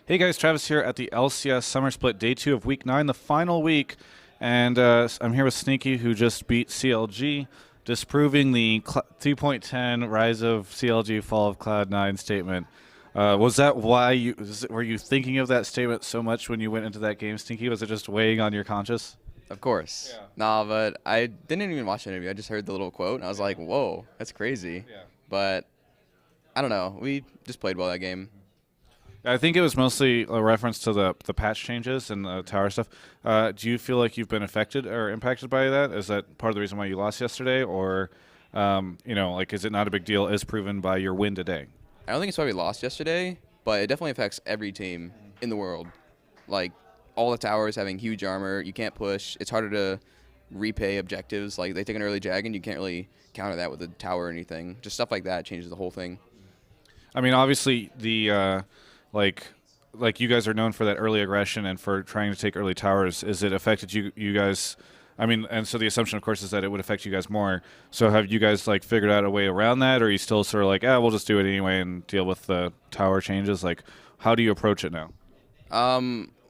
Hey guys, Travis here at the LCS Summer Split Day 2 of Week 9, the final week. And I'm here with Sneaky, who just beat CLG, disproving the 3.10 Rise of CLG Fall of Cloud9 statement. Was that why were you thinking of that statement so much when you went into that game, Sneaky? Was it just weighing on your conscience? Of course. Yeah. Nah, but I didn't even watch the interview. I just heard the little quote, and I was like, whoa, that's crazy. Yeah. But I don't know. We just played well that game. I think it was mostly a reference to the patch changes and the tower stuff. Do you feel like you've been affected or impacted by that? Is that part of the reason why you lost yesterday, or is it not a big deal as proven by your win today? I don't think it's why we lost yesterday, but it definitely affects every team in the world. Like, all the towers having huge armor. You can't push. It's harder to repay objectives. Like, they take an early dragon. You can't really counter that with a tower or anything. Just stuff like that changes the whole thing. I mean, obviously the like you guys are known for that early aggression and for trying to take early towers. Is it affected you guys? I mean, and so the assumption, of course, is that it would affect you guys more. So have you guys like figured out a way around that, or are you still sort of like, we'll just do it anyway and deal with the tower changes? Like, how do you approach it now?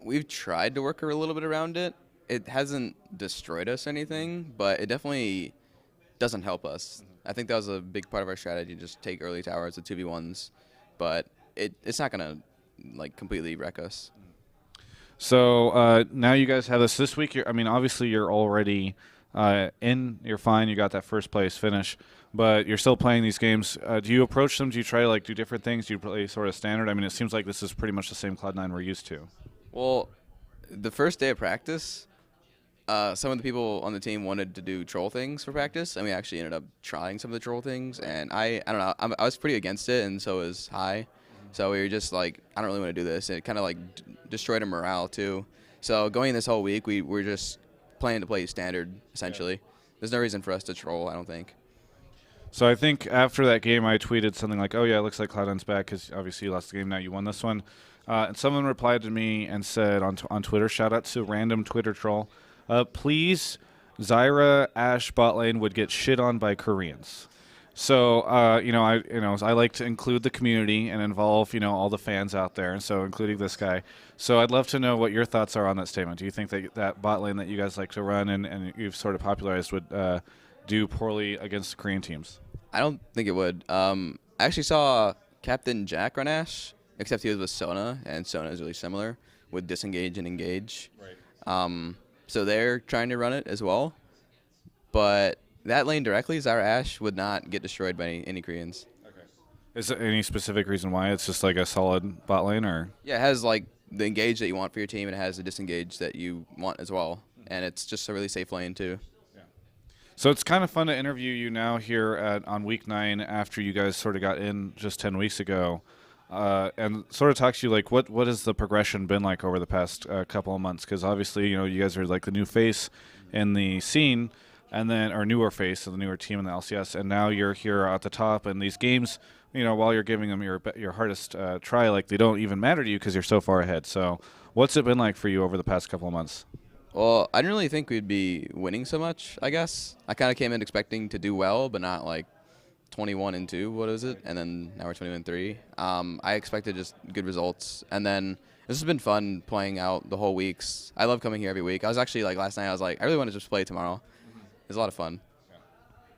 We've tried to work a little bit around it. It hasn't destroyed us or anything, but it definitely doesn't help us. I think that was a big part of our strategy, just take early towers, the 2v1s, but it's not going to like completely wreck us. So now you guys have this week. I mean, obviously you're already you're fine. You got that first place finish, but you're still playing these games. Do you approach them? Do you try to like do different things? Do you play sort of standard? I mean, it seems like this is pretty much the same Cloud9 we're used to. Well, the first day of practice, some of the people on the team wanted to do troll things for practice, and we actually ended up trying some of the troll things. And I don't know, I was pretty against it, and so was High. So we were just like, I don't really want to do this. And it kind of like destroyed our morale too. So going this whole week, we were just planning to play standard essentially. There's no reason for us to troll, I don't think. So I think after that game, I tweeted something like, "Oh yeah, it looks like Cloud9's back because obviously you lost the game. Now you won this one." And someone replied to me and said on Twitter, shout out to random Twitter troll, please, Zyra Ash bot lane would get shit on by Koreans. So I like to include the community and involve all the fans out there, and so including this guy. So I'd love to know what your thoughts are on that statement. Do you think that bot lane that you guys like to run and you've sort of popularized would do poorly against Korean teams? I don't think it would. I actually saw Captain Jack run Ash, except he was with Sona, and Sona is really similar with disengage and engage. Right. So they're trying to run it as well. But that lane directly, Zyra Ash would not get destroyed by any Koreans. Okay. Is there any specific reason why? It's just like a solid bot lane, or? Yeah, it has like the engage that you want for your team, and it has the disengage that you want as well. And it's just a really safe lane too. So it's kind of fun to interview you now here on Week 9 after you guys sort of got in just 10 weeks ago, and sort of talk to you like what has the progression been like over the past couple of months? Because obviously you guys are like the new face in the scene, and then or newer face of the newer team in the LCS, and now you're here at the top. And these games, while you're giving them your hardest try, like they don't even matter to you because you're so far ahead. So what's it been like for you over the past couple of months? Well, I didn't really think we'd be winning so much, I guess. I kind of came in expecting to do well, but not like 21-2, what is it? And then now we're 21-3. I expected just good results. And then this has been fun playing out the whole weeks. I love coming here every week. I was actually like last night, I was like, I really want to just play tomorrow. It's a lot of fun.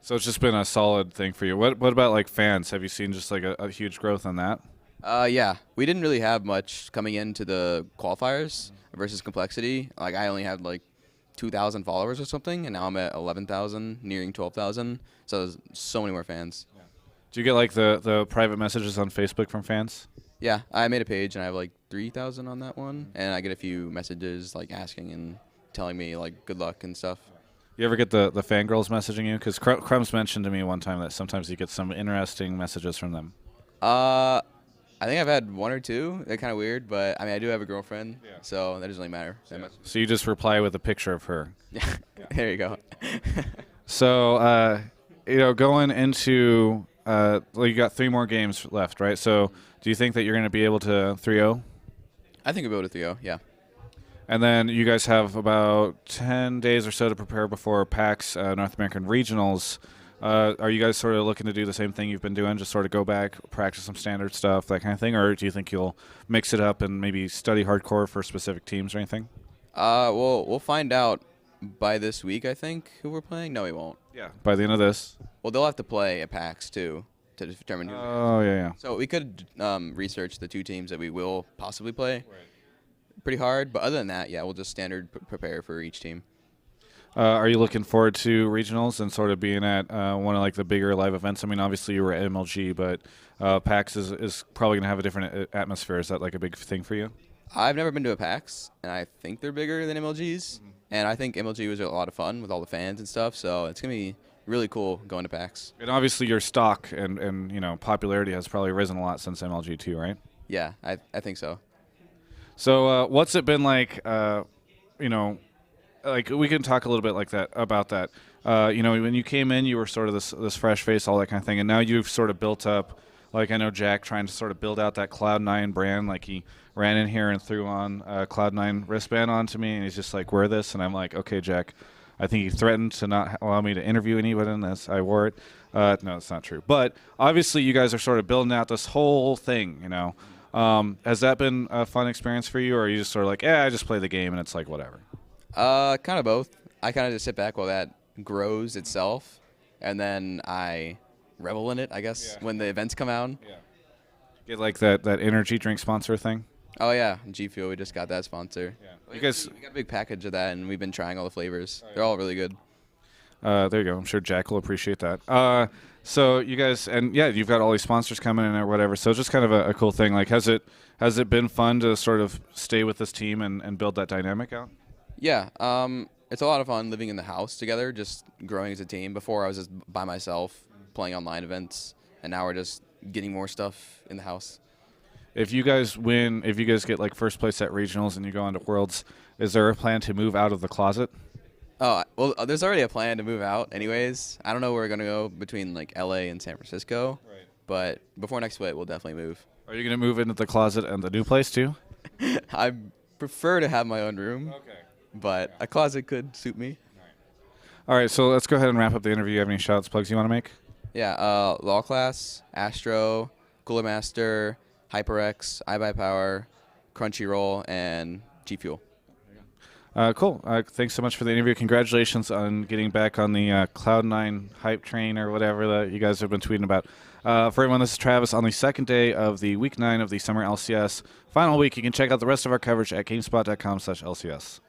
So it's just been a solid thing for you. What about like fans? Have you seen just like a huge growth on that? Yeah, we didn't really have much coming into the qualifiers versus complexity. Like I only had like 2,000 followers or something, and now I'm at 11,000, nearing 12,000. So there's so many more fans. Yeah. Do you get like the private messages on Facebook from fans? Yeah, I made a page and I have like 3,000 on that one, and I get a few messages like asking and telling me like good luck and stuff. You ever get the fangirls messaging you? Because Crumbs mentioned to me one time that sometimes you get some interesting messages from them. I think I've had one or two. They're kind of weird, but I mean, I do have a girlfriend, so that doesn't really matter that much. So you just reply with a picture of her. Yeah, there you go. So, going into, you got 3 more games left, right? So do you think that you're going to be able to 3-0? I think we'll be able to 3-0, yeah. And then you guys have about 10 days or so to prepare before PAX North American Regionals. Are you guys sort of looking to do the same thing you've been doing, just sort of go back, practice some standard stuff, that kind of thing, or do you think you'll mix it up and maybe study hardcore for specific teams or anything? Well, we'll find out by this week, I think, who we're playing. No, we won't. Yeah. By the end of this. Well, they'll have to play at PAX too to determine who. Oh yeah. So we could research the two teams that we will possibly play. Pretty hard, but other than that, yeah, we'll just standard prepare for each team. Are you looking forward to regionals and sort of being at one of like the bigger live events? I mean, obviously you were at MLG, but PAX is probably going to have a different atmosphere. Is that like a big thing for you? I've never been to a PAX, and I think they're bigger than MLG's. And I think MLG was a lot of fun with all the fans and stuff, so it's going to be really cool going to PAX. And obviously your stock and popularity has probably risen a lot since MLG too, right? Yeah, I think so. So what's it been like, like we can talk a little bit like that about that. When you came in, you were sort of this fresh face, all that kind of thing, and now you've sort of built up. Like I know Jack trying to sort of build out that Cloud9 brand. Like he ran in here and threw on a Cloud9 wristband onto me, and he's just like, "Wear this," and I'm like, "Okay, Jack." I think he threatened to not allow me to interview anyone in this. I wore it. No, it's not true. But obviously, you guys are sort of building out this whole thing. Has that been a fun experience for you, or are you just sort of like, I just play the game and it's like whatever? Kind of both. I kind of just sit back while that grows itself, and then I revel in it, I guess, when the events come out. Yeah. Get like that energy drink sponsor thing? Oh, yeah. G Fuel, we just got that sponsor. Yeah. We got a big package of that, and we've been trying all the flavors. They're all really good. There you go. I'm sure Jack will appreciate that. So you guys, and yeah, you've got all these sponsors coming in or whatever. So it's just kind of a cool thing. Like, has it been fun to sort of stay with this team and build that dynamic out? Yeah. It's a lot of fun living in the house together, just growing as a team. Before I was just by myself playing online events, and now we're just getting more stuff in the house. If you guys get like first place at regionals and you go on to worlds, is there a plan to move out of the closet? Oh, well, there's already a plan to move out anyways. I don't know where we're going to go between like LA and San Francisco. Right. But before next split, we'll definitely move. Are you going to move into the closet and the new place too? I prefer to have my own room. Okay. But a closet could suit me. All right, so let's go ahead and wrap up the interview. You have any shout-outs, plugs you want to make? Yeah, Law Class, Astro, Cooler Master, HyperX, iBuyPower, Crunchyroll, and G Fuel. Cool. Thanks so much for the interview. Congratulations on getting back on the Cloud9 hype train or whatever that you guys have been tweeting about. For everyone, this is Travis on the second day of the week 9 of the Summer LCS. Final week. You can check out the rest of our coverage at GameSpot.com/LCS.